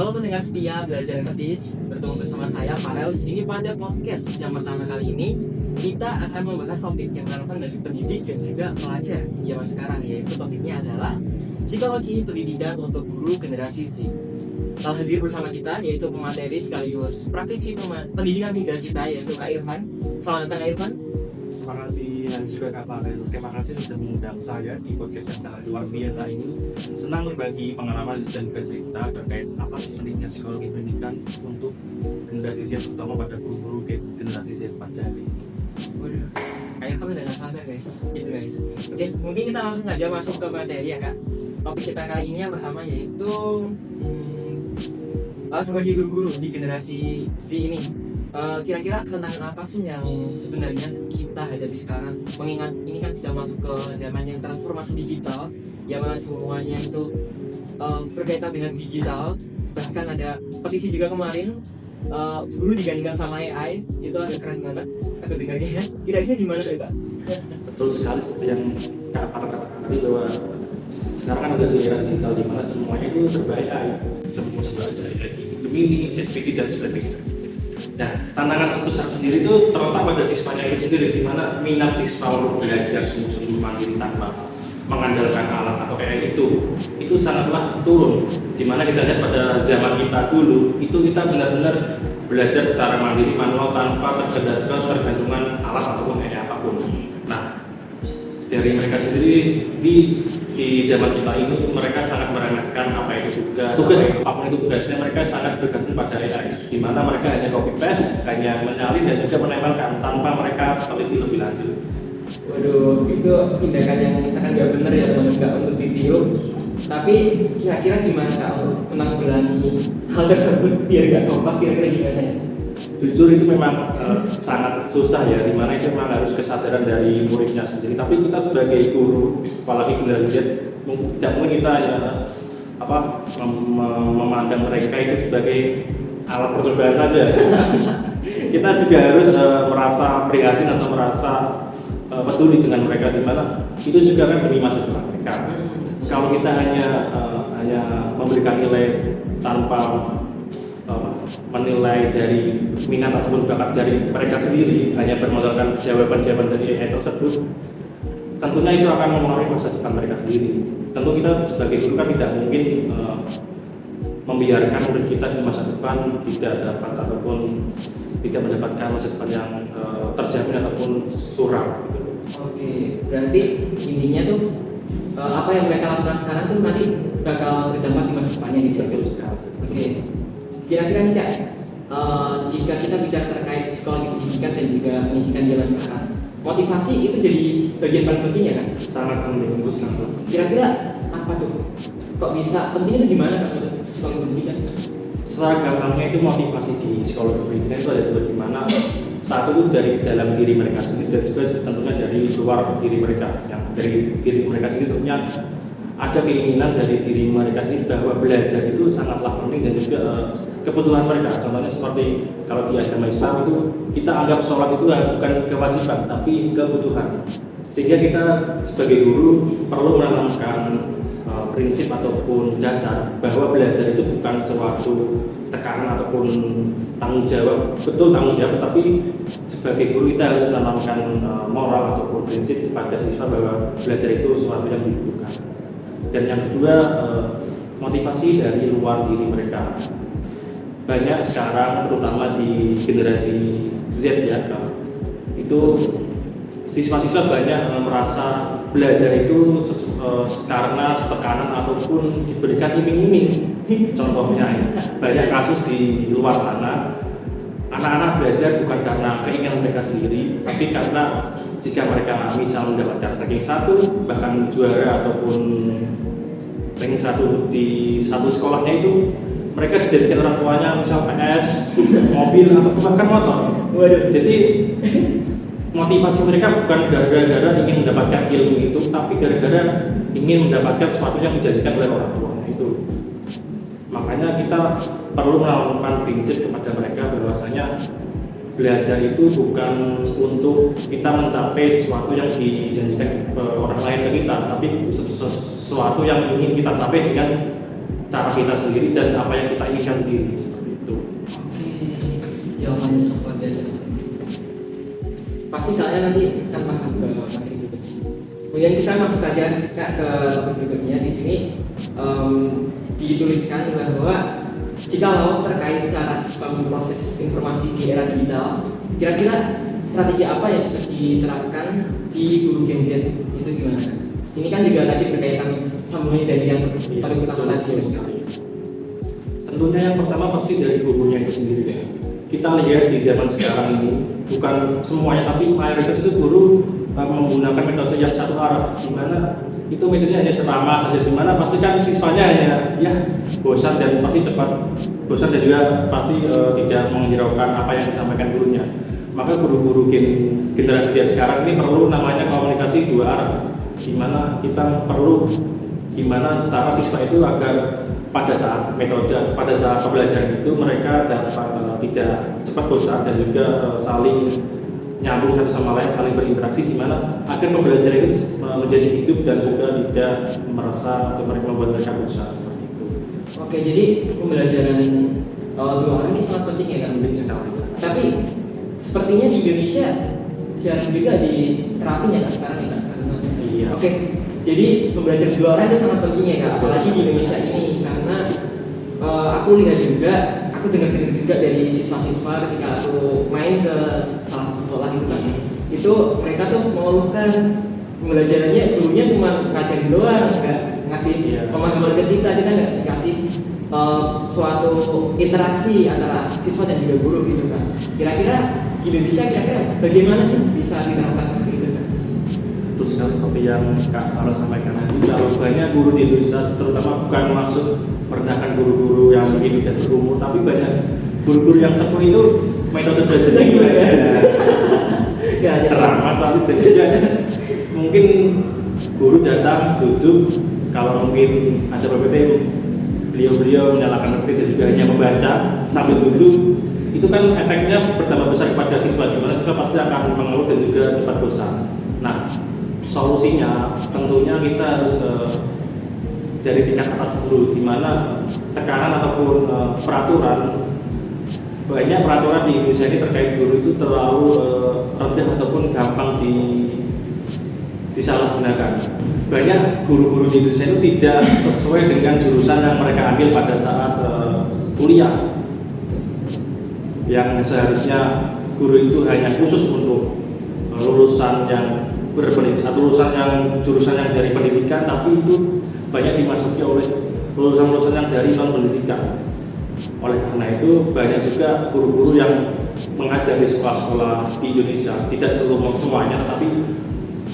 Halo pendengar setia Belajar Teach, bertemu bersama saya Farel di sini pada podcast yang pertama kali ini. Kita akan membahas topik yang relevan dari pendidik dan juga pelajar di zaman sekarang, yaitu topiknya adalah psikologi pendidikan untuk guru generasi Z. Telah hadir bersama kita yaitu pemateri sekaligus praktisi pendidikan hingga kita, yaitu Kak Irfan. Selamat datang Kak Irfan. Terima kasih dan juga Kak Farel. Terima kasih sudah mengundang saya di podcast yang sangat luar biasa ini. Senang berbagi pengalaman dan juga cerita terkait apa sih pentingnya psikologi pendidikan untuk generasi Z, terutama pada guru-guru generasi Z pada hari ini. Waduh, kayak kamu udah gak sabar guys, gitu guys. Oke, mungkin kita langsung aja masuk ke materi ya Kak. Topik kita kali ini yang pertama yaitu sebagai guru-guru di generasi Z ini, kira-kira tantangan apa sih yang sebenarnya kita hadapi sekarang? Mengingat ini kan sudah masuk ke zaman yang transformasi digital, yang mana semuanya itu berkaitan dengan digital. Bahkan ada petisi juga kemarin, guru digandingkan sama AI, itu agak keren banget aku dengarnya ya. Kira-kira gimana tuh Kak? Betul sekali seperti yang Kak Farel katakan tadi, bahwa sekarang kan ada di era digital di mana semuanya itu serba AI, semua serba ada AI, Gemini, ChatGPT dan sebagainya. Nah, tantangan terbesar sendiri itu terletak pada siswanya itu sendiri, di mana minat siswa untuk belajar sungguh-sungguh mandiri tanpa mengandalkan alat atau AI itu sangatlah turun. Di mana kita lihat pada zaman kita dulu, itu kita benar-benar belajar secara mandiri manual tanpa tergantungan alat ataupun AI apapun. Nah, dari mereka sendiri di zaman kita ini mereka sangat meremehkan apa itu tugas apapun itu tugasnya, mereka sangat bergantung pada AI, di mana mereka hanya copy paste, hanya menyalin dan juga menempelkan tanpa mereka teliti lebih lanjut. Waduh, itu tindakan yang sangat gak benar ya teman-teman, gak untuk ditiru. Tapi kira-kira gimana Kak untuk menanggulangi hal tersebut biar gak kompas, kira-kira gimana ya? Jujur itu memang sangat susah ya, dimana itu memang harus kesadaran dari muridnya sendiri. Tapi kita sebagai guru, apalagi generasi Z, tidak mungkin kita hanya memandang mereka itu sebagai alat percobaan saja. Kita juga harus merasa prihatin atau merasa peduli dengan mereka, dimana itu juga kan demi masa depan mereka. Kalau kita hanya memberikan nilai tanpa menilai dari minat ataupun bakat dari mereka sendiri, hanya bermodalkan jawaban-jawaban dari AI tersebut, tentunya itu akan mempengaruhi masa depan mereka sendiri. Tentu kita sebagai guru kan tidak mungkin membiarkan murid kita di masa depan tidak dapat ataupun tidak mendapatkan masa depan yang terjamin ataupun suram. Oke, berarti intinya tuh apa yang mereka lakukan sekarang tuh nanti bakal berdampak di masa depannya gitu ya. Oke. Kira-kira nih Kak, jika kita bicara terkait psikologi pendidikan dan juga pendidikan zaman sekarang, motivasi itu jadi bagian paling penting ya kan? Sangat penting untuk sangat. Kira-kira apa tuh? Kok bisa penting itu gimana Kak untuk psikologi pendidikan? Secara gampangnya itu motivasi di psikologi pendidikan itu ada dua, di mana satu itu dari dalam diri mereka sendiri dan juga tentunya dari luar diri mereka. Yang dari diri mereka sendiri tentunya ada keinginan dari diri mereka sendiri bahwa belajar itu sangatlah penting dan juga kebutuhan mereka. Contohnya seperti kalau di agama Islam itu kita anggap sholat itu bukan kewajiban tapi kebutuhan, sehingga kita sebagai guru perlu menanamkan prinsip ataupun dasar bahwa belajar itu bukan suatu tekanan ataupun tanggung jawab. Betul tanggung jawab, tapi sebagai guru kita harus menanamkan moral ataupun prinsip pada siswa bahwa belajar itu sesuatu yang dibutuhkan. Dan yang kedua, motivasi dari luar diri mereka. Banyak sekarang terutama di generasi Z ya, itu siswa-siswa banyak merasa belajar itu karena tekanan ataupun diberikan iming-iming. Contohnya banyak kasus di luar sana, anak-anak belajar bukan karena keinginan mereka sendiri, tapi karena jika mereka misal mendapatkan ranking 1, bahkan juara ataupun ranking 1 di satu sekolahnya itu, mereka dijadikan orang tuanya misal PS, mobil atau bahkan motor. Waduh. Jadi motivasi mereka bukan gara-gara ingin mendapatkan ilmu itu, tapi gara-gara ingin mendapatkan sesuatu yang dijanjikan oleh orang tuanya itu. Makanya kita perlu melakukan prinsip kepada mereka bahwasanya belajar itu bukan untuk kita mencapai sesuatu yang dijanjikan orang lain ke kita, tapi sesuatu yang ingin kita capai dengan cara kita sendiri dan apa yang kita inginkan sendiri seperti itu. Oke, jawabannya sangat luar biasa. Pasti kalian nanti akan paham ke materi berikutnya. Kemudian kita masuk aja Kak ke topik berikutnya. Di sini dituliskan bahwa jikalau terkait cara siswa memproses informasi di era digital, kira-kira strategi apa yang cocok diterapkan di guru Gen Z itu gimana Kak? Ini kan juga tadi berkaitan sambungan dari yang topik pertama tadi ya. Tentunya yang pertama pasti dari gurunya itu sendiri ya. Kita lihat di zaman sekarang ini bukan semuanya tapi mayoritas itu guru menggunakan metode yang satu arah, di mana itu metodenya hanya ceramah saja, di mana pasti kan siswanya hanya ya bosan dan pasti cepat bosan dan juga pasti tidak menghiraukan apa yang disampaikan gurunya. Maka guru-guru generasi sekarang ini perlu namanya komunikasi dua arah, di mana kita perlu gimana secara siswa itu agar pada saat metode, pada saat pembelajaran itu mereka dapat tidak cepat bosan dan juga saling nyambung satu sama lain, saling berinteraksi, di mana agar pembelajaran itu menjadi hidup dan juga tidak merasa atau mereka membuat mereka bosan seperti itu. Oke, jadi pembelajaran dua orang ini sangat penting ya Kak? Penting sekali. Tapi sepertinya di Indonesia jarang juga diterapin ya Kak sekarang ya Kak? Iya. Oke, jadi pembelajaran dua orang itu sangat penting ya Kak, apalagi di Indonesia ini karena aku lihat juga, aku dengar juga dari siswa-siswa ketika aku main ke salah satu sekolah gitu kan, itu mereka tuh mengeluhkan pembelajarannya gurunya cuma ngajarin doang, nggak ngasih pemahaman ke kita nggak dikasih suatu interaksi antara siswa dan juga guru gitu kan. Kira-kira di Indonesia bagaimana sih bisa diterapkan seperti itu kan? Betul sekali seperti yang Kak Faros sampaikan tadi, kalau banyak guru di Indonesia terutama bukan maksud merendahkan guru-guru yang mungkin sudah berumur, tapi banyak guru-guru yang seperti itu metode belajarnya gimana ya ceramah tapi belajarnya mungkin guru datang duduk, kalau mungkin ada PPT beliau menyalakan PPT dan juga hanya membaca sambil duduk, itu kan efeknya bertambah besar kepada siswa, di mana siswa pasti akan mengeluh dan juga cepat bosan. Nah, solusinya tentunya kita harus dari tingkat atas dulu, di mana tekanan ataupun peraturan, banyak peraturan di Indonesia ini terkait guru itu terlalu rendah ataupun gampang disalahgunakan. Banyak guru-guru di Indonesia itu tidak sesuai dengan jurusan yang mereka ambil pada saat kuliah, yang seharusnya guru itu hanya khusus untuk lulusan yang berpendidikan atau jurusan yang dari pendidikan, tapi itu banyak dimasuki oleh lulusan-lulusan yang dari non pendidikan. Oleh karena itu banyak juga guru-guru yang mengajar di sekolah-sekolah di Indonesia, tidak semuanya tetapi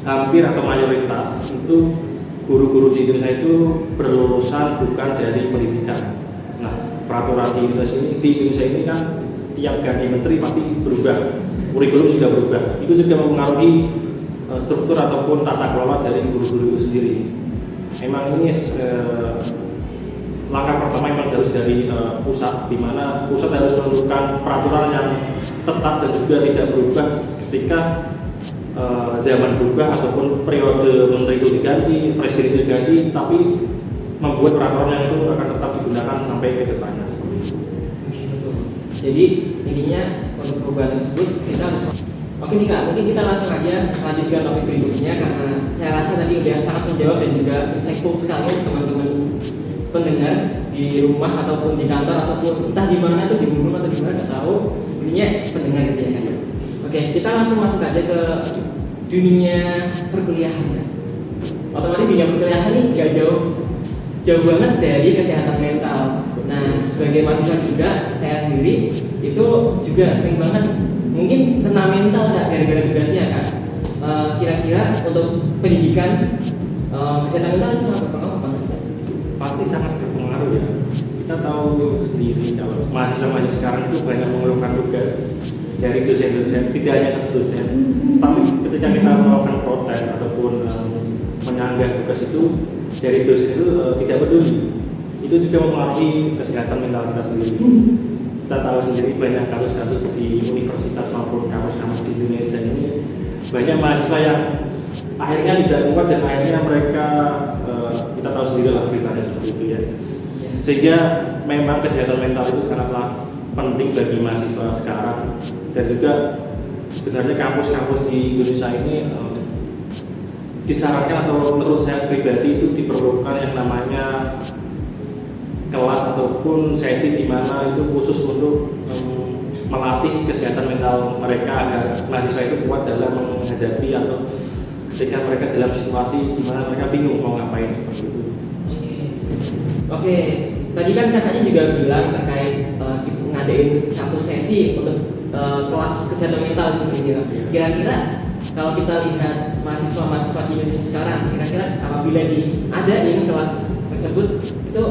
hampir atau mayoritas itu guru-guru di Indonesia itu berlulusan bukan dari pendidikan. Nah, peraturan di Indonesia ini kan tiap ganti menteri pasti berubah, kurikulum juga berubah. Itu juga mempengaruhi struktur ataupun tata kelola dari guru-guru itu sendiri. Memang ini langkah pertama memang harus dari pusat, di mana pusat harus menentukan peraturan yang tetap dan juga tidak berubah ketika zaman berubah ataupun periode menteri itu diganti, presiden itu diganti, tapi membuat peraturan yang itu akan tetap digunakan sampai ke depannya. Betul. Jadi intinya untuk perubahan tersebut kita harus. Oke nih Kak, mungkin kita langsung aja lanjut ke topik berikutnya karena saya rasa tadi udah sangat menjawab dan juga insightful sekali teman-teman pendengar di rumah ataupun di kantor ataupun entah di mana tuh, di gunung atau di mana nggak tahu, intinya pendengar gitu ya kan. Oke, kita langsung masuk aja ke dunia perkuliahan ya. Otomatis dunia perkuliahan nih nggak jauh banget dari kesehatan mental. Nah, sebagai mahasiswa juga saya sendiri itu juga sering banget mungkin kena mental nggak gara-gara tugasnya kan. Kira-kira untuk pendidikan kesehatan mental itu sangat berpengaruh apa sih? Pasti sangat berpengaruh ya. Kita tahu sendiri kalau mahasiswa sekarang itu banyak mengeluhkan tugas dari dosen-dosen, tidak hanya satu dosen, tapi ketika kita melakukan protes ataupun menyanggah tugas itu dari dosen itu tidak peduli. Itu juga mempengaruhi kesehatan mental kita sendiri. Kita tahu sendiri banyak kasus-kasus di universitas maupun kampus-kampus di Indonesia ini, banyak mahasiswa yang akhirnya tidak kuat dan akhirnya mereka kita tahu sendiri lah beritanya seperti itu ya. Sehingga memang kesehatan mental itu sangatlah penting bagi mahasiswa sekarang, dan juga sebenarnya kampus-kampus di Indonesia ini disarankan, atau menurut saya pribadi itu diperlukan yang namanya kelas ataupun sesi di mana itu khusus untuk melatih kesehatan mental mereka agar mahasiswa itu kuat dalam menghadapi atau ketika mereka dalam situasi di mana mereka bingung mau ngapain seperti itu. Oke, tadi kan kakaknya juga bilang terkait kita ngadain satu sesi untuk kelas kesehatan mental di sini. Kira-kira kalau kita lihat mahasiswa-mahasiswa di Indonesia sekarang, kira-kira apabila diadain kelas tersebut itu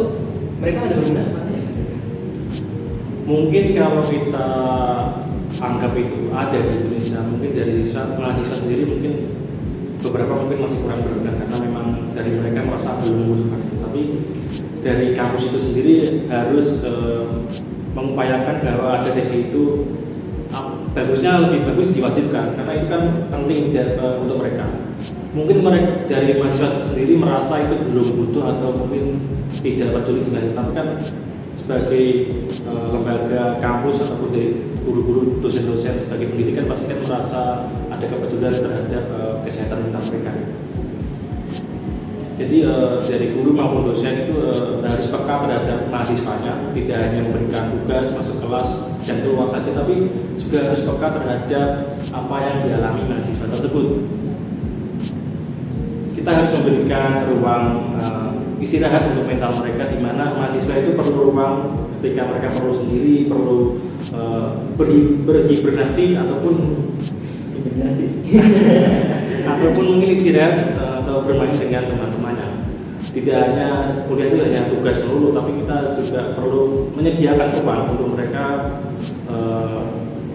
mereka ada berguna apa ya? Mungkin kalau kita anggap itu ada di Indonesia, mungkin dari mahasiswa sendiri mungkin beberapa mungkin masih kurang berguna karena memang dari mereka merasa belum membutuhkan itu. Tapi dari kampus itu sendiri harus mengupayakan bahwa ada sesi itu bagusnya lebih bagus diwajibkan, karena itu kan penting untuk mereka. Mungkin mereka dari mahasiswa sendiri merasa itu belum butuh atau mungkin tidak peduli dengan itu, tapi kan sebagai lembaga kampus ataupun dari guru-guru, dosen-dosen sebagai pendidikan pasti kan merasa ada kepedulian terhadap kesehatan mental mereka. Jadi dari guru maupun dosen itu harus peka terhadap mahasiswanya, tidak hanya memberikan tugas masuk kelas dan keluar saja, tapi juga harus peka terhadap apa yang dialami mahasiswa tersebut. Kita harus memberikan ruang istirahat untuk mental mereka, di mana mahasiswa itu perlu ruang ketika mereka perlu sendiri, perlu berhibernasi ataupun ataupun mungkin istirahat atau bermain dengan teman-temannya. Tidak hanya kuliah itu hanya tugas melulu, tapi kita juga perlu menyediakan ruang untuk mereka,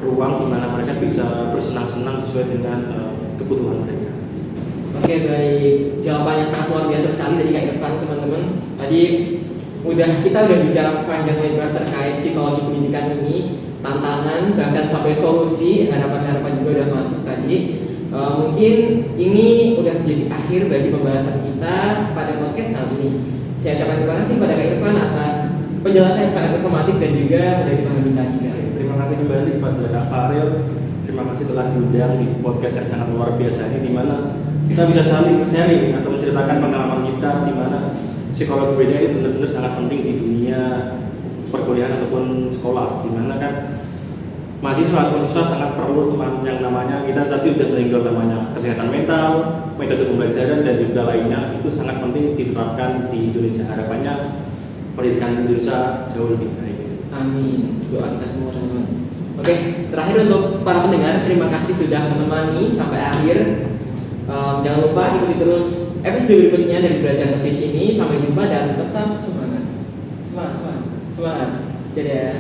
ruang di mana mereka bisa bersenang-senang sesuai dengan kebutuhan mereka. Oke, baik, jawabannya sangat luar biasa sekali dari Kak Irfan, teman-teman. Tadi kita udah bicara panjang lebar terkait psikologi pendidikan ini, tantangan bahkan sampai solusi, harapan-harapan juga udah masuk tadi. Mungkin ini udah jadi akhir bagi pembahasan kita pada podcast kali ini. Saya ucapkan terima kasih pada Kak Irfan atas penjelasan yang sangat informatif dan juga udah dipahami tadi. Terima kasih kembali kepada Kak Faril. Terima kasih telah diundang di podcast yang sangat luar biasa ini, di mana kita bisa saling sharing atau menceritakan pengalaman kita, di mana psikologi pendidikan ini benar-benar sangat penting di dunia perkuliahan ataupun sekolah, di mana kan mahasiswa sangat perlu yang namanya, kita tadi sudah menyinggung namanya kesehatan mental, metode pembelajaran dan juga lainnya, itu sangat penting diterapkan di Indonesia. Harapannya pendidikan Indonesia jauh lebih baik. Amin, doa kita semua teman-teman. Oke, terakhir untuk para pendengar, terima kasih sudah menemani sampai akhir. Jangan lupa ikuti terus episode berikutnya dari Belajar Ngetis ini. Sampai jumpa dan tetap semangat. Semangat. Dadah.